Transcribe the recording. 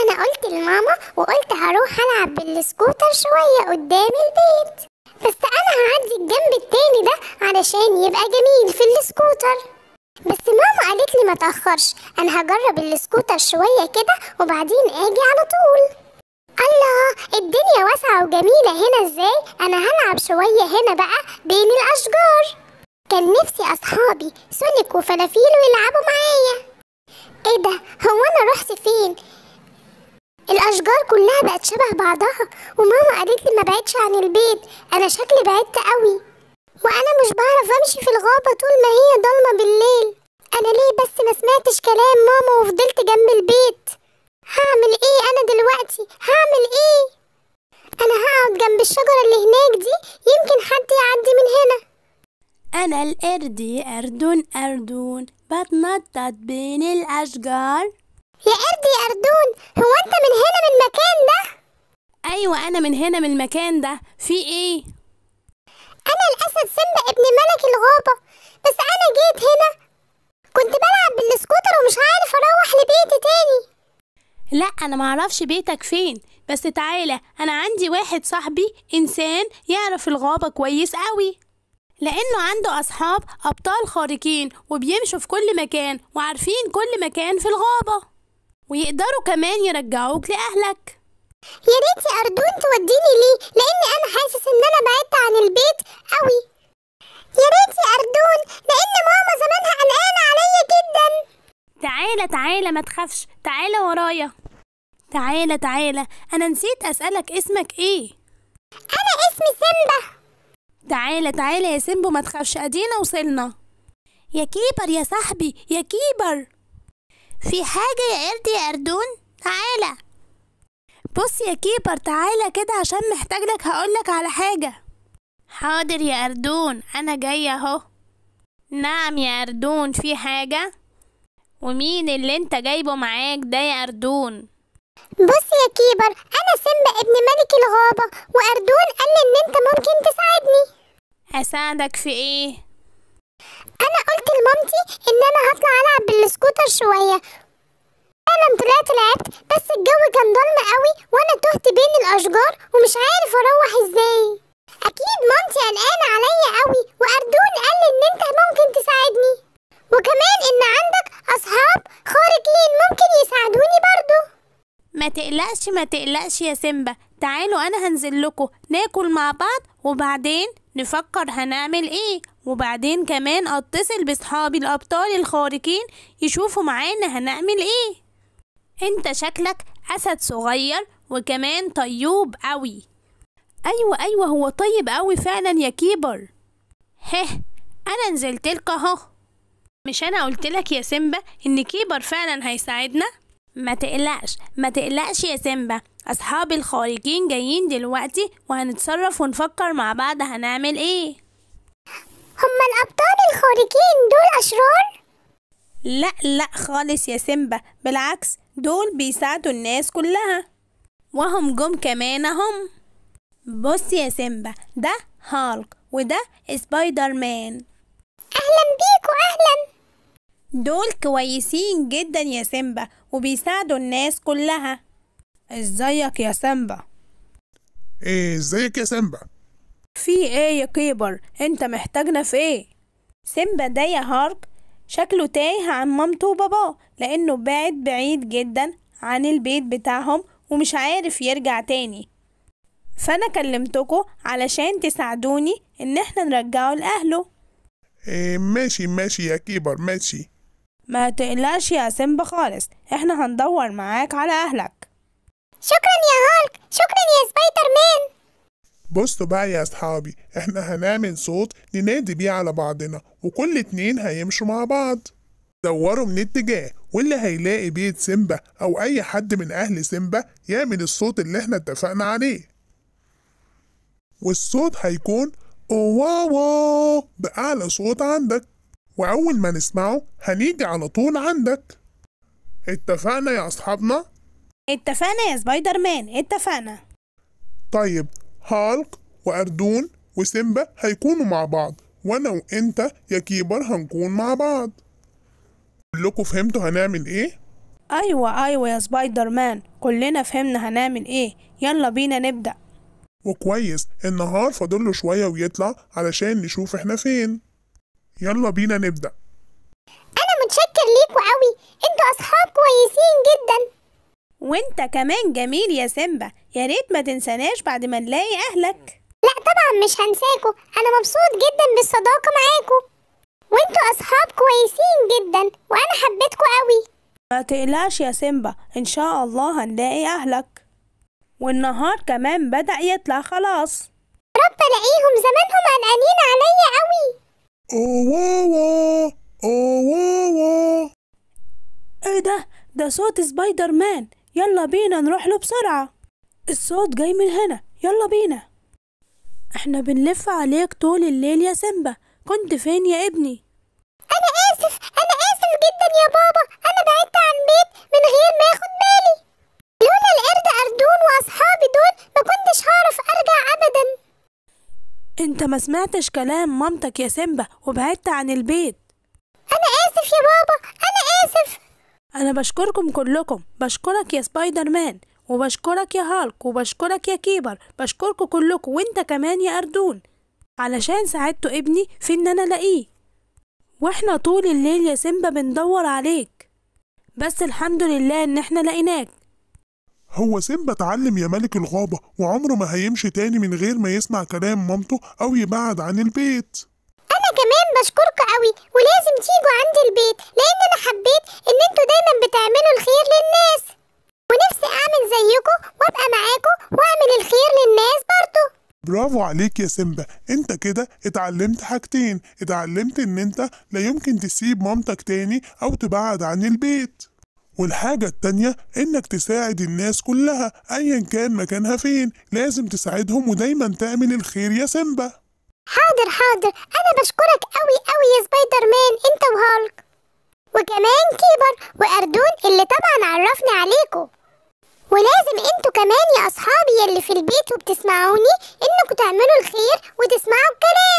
انا قلت لماما وقلت هروح العب بالسكوتر شوية قدام البيت، بس انا هعدي الجنب التاني ده علشان يبقى جميل في السكوتر. بس ماما قالت لي ما تأخرش، انا هجرب السكوتر شوية كده وبعدين اجي على طول. الله، الدنيا واسعة وجميلة هنا ازاي. انا هلعب شوية هنا بقى بين الاشجار. كان نفسي اصحابي سونيك وفلافيلو يلعبوا معايا. ايه ده، هو انا رحت فين؟ الاشجار كلها بقت شبه بعضها، وماما قالت لي ما بعدش عن البيت. انا شكلي بعدت قوي، وانا مش بعرف امشي في الغابة طول ما هي ضلمة بالليل. انا ليه بس ما سمعتش كلام ماما وفضلت جنب البيت؟ هعمل ايه انا دلوقتي؟ هعمل ايه؟ انا هقعد جنب الشجرة اللي هناك دي، يمكن حد يعدي من هنا. أنا القرد يا أردون أردون بتنطط بين الأشجار. يا قرد يا أردون، هو أنت من هنا من المكان ده؟ أيوة أنا من هنا من المكان ده، في إيه؟ أنا الأسد سيمبا ابن ملك الغابة، بس أنا جيت هنا كنت بلعب بالسكوتر ومش عارف أروح لبيتي تاني. لا أنا معرفش بيتك فين، بس تعالى أنا عندي واحد صاحبي إنسان يعرف الغابة كويس قوي، لأنه عنده أصحاب أبطال خارقين وبيمشوا في كل مكان وعارفين كل مكان في الغابة، ويقدروا كمان يرجعوك لأهلك. يا ريت يا أردون توديني ليه، لأني أنا حاسس إن أنا بعدت عن البيت قوي. يا ريت يا أردون، لأن ماما زمانها قلقانة عليا جدا. تعالى ما تخافش، تعالى ورايا. تعالى أنا نسيت أسألك اسمك إيه؟ أنا اسمي سيمبا. تعالى يا سيمبو، ما تخافش، أدينا وصلنا. يا كيبر يا صاحبي، يا كيبر، في حاجة يا قرد يا أردون؟ تعالى بص يا كيبر، تعالى كده عشان محتاجلك، هقولك على حاجة. حاضر يا أردون، أنا جاية أهو. نعم يا أردون، في حاجة؟ ومين اللي انت جايبه معاك ده يا أردون؟ بص يا كيبر، أنا سيمبا ابن ملك الغابة، وأردون قال لي إن أنت ممكن تساعدني. أساعدك في إيه؟ أنا قلت لمامتي إن أنا هطلع ألعب بالسكوتر شوية. أنا طلعت لعبت، بس الجو كان ضلمة قوي وأنا تهت بين الأشجار ومش عارف أروح إزاي. أكيد مامتي قلقانة عليا قوي، وأردون قال لي إن أنت ممكن تساعدني، وكمان إن عندك أصحاب خارقين ممكن يساعدوني برضو. ما تقلقش يا سيمبا، تعالوا أنا هنزل لكم ناكل مع بعض، وبعدين نفكر هنعمل إيه، وبعدين كمان أتصل بصحابي الأبطال الخارقين يشوفوا معانا هنعمل إيه. انت شكلك أسد صغير وكمان طيوب قوي. أيوة هو طيب قوي فعلا يا كيبر. أنا نزلتلك أهو. مش أنا قلتلك يا سيمبا إن كيبر فعلا هيساعدنا؟ ما تقلقش يا سيمبا، أصحاب الخارقين جايين دلوقتي وهنتصرف ونفكر مع بعض هنعمل إيه. هما الأبطال الخارقين دول أشرار؟ لا خالص يا سيمبا، بالعكس دول بيساعدوا الناس كلها، وهم جم كمان هم. بص يا سيمبا، ده هالك وده سبايدر مان. أهلا بيكوا أهلا. دول كويسين جدا يا سيمبا وبيساعدوا الناس كلها. ازيك يا سيمبا؟ ازيك يا سيمبا؟ في ايه يا كيبر، انت محتاجنا في ايه؟ سيمبا ده يا هالك شكله تايه عن مامته وباباه، لانه بعيد جدا عن البيت بتاعهم ومش عارف يرجع تاني، فانا كلمتكم علشان تساعدوني ان احنا نرجعه لاهله. ماشي يا كيبر، ماشي. ما تقلقش يا سيمبا خالص، احنا هندور معاك على اهلك. شكرا يا هالك، شكرا يا سبايدر مان. بصوا بقى يا اصحابي، احنا هنعمل صوت ننادي بيه على بعضنا، وكل اتنين هيمشوا مع بعض. دوروا من اتجاه، واللي هيلاقي بيت سيمبا او اي حد من اهل سيمبا يعمل الصوت اللي احنا اتفقنا عليه، والصوت هيكون واوا بأعلى صوت عندك، وأول ما نسمعه هنيجي على طول عندك. اتفقنا يا أصحابنا؟ اتفقنا يا سبايدر مان، اتفقنا. طيب هالك وأردون وسيمبا هيكونوا مع بعض، وأنا وإنت يا كيبر هنكون مع بعض. كلكم فهمتوا هنعمل إيه؟ ايوه يا سبايدر مان، كلنا فهمنا هنعمل ايه. يلا بينا نبدأ. وكويس النهار فاضله شوية ويطلع علشان نشوف احنا فين. يلا بينا نبدأ. انا متشكر ليكوا قوي، انتوا اصحاب كويسين جدا. وانت كمان جميل يا سيمبا، يا ريت ما تنساناش بعد ما نلاقي اهلك. لا طبعا مش هنساكوا، انا مبسوط جدا بالصداقة معاكوا، وانتوا اصحاب كويسين جدا وانا حبيتكوا قوي. ما تقلقش يا سيمبا، ان شاء الله هنلاقي اهلك. والنهار كمان بدأ يطلع خلاص. رب الاقيهم، زمانهم قلقانين عليا قوي. اوه واوا اوه واوا. ايه ده صوت سبايدر مان. يلا بينا نروح له بسرعة. الصوت جاي من هنا، يلا بينا. احنا بنلف عليك طول الليل يا سيمبا، كنت فين يا ابني؟ انا اسف جدا يا بابا، انا بعدت عن البيت من غير ما اخد بالي. لولا القرد اردون واصحابي دول ما كنتش هعرف ارجع ابدا. انت ما سمعتش كلام مامتك يا سيمبا وبعدت عن البيت. انا اسف يا بابا، انا اسف. انا بشكركم كلكم، بشكرك يا سبايدر مان، وبشكرك يا هالك، وبشكرك يا كيبر، بشكركم كلكم، وانت كمان يا اردون، علشان ساعدتوا ابني في ان انا الاقيه. واحنا طول الليل يا سيمبا بندور عليك، بس الحمد لله ان احنا لقيناك. هو سيمبا اتعلم يا ملك الغابة وعمره ما هيمشي تاني من غير ما يسمع كلام مامته أو يبعد عن البيت. انا كمان بشكركوا قوي، ولازم تيجوا عندي البيت لان انا حبيت ان انتوا دايما بتعملوا الخير للناس، ونفسي اعمل زيكم وابقى معاكم واعمل الخير للناس برضو. برافو عليك يا سيمبا، انت كده اتعلمت حاجتين. اتعلمت ان انت لا يمكن تسيب مامتك تاني او تبعد عن البيت، والحاجة التانية انك تساعد الناس كلها ايا كان مكانها فين. لازم تساعدهم ودايما تعمل الخير يا سيمبا. حاضر، انا بشكرك قوي قوي يا سبايدر مان، انت وهالك وكمان كيبر واردون اللي طبعا عرفني عليكم. ولازم انتوا كمان يا اصحابي اللي في البيت وبتسمعوني انكم تعملوا الخير وتسمعوا الكلام.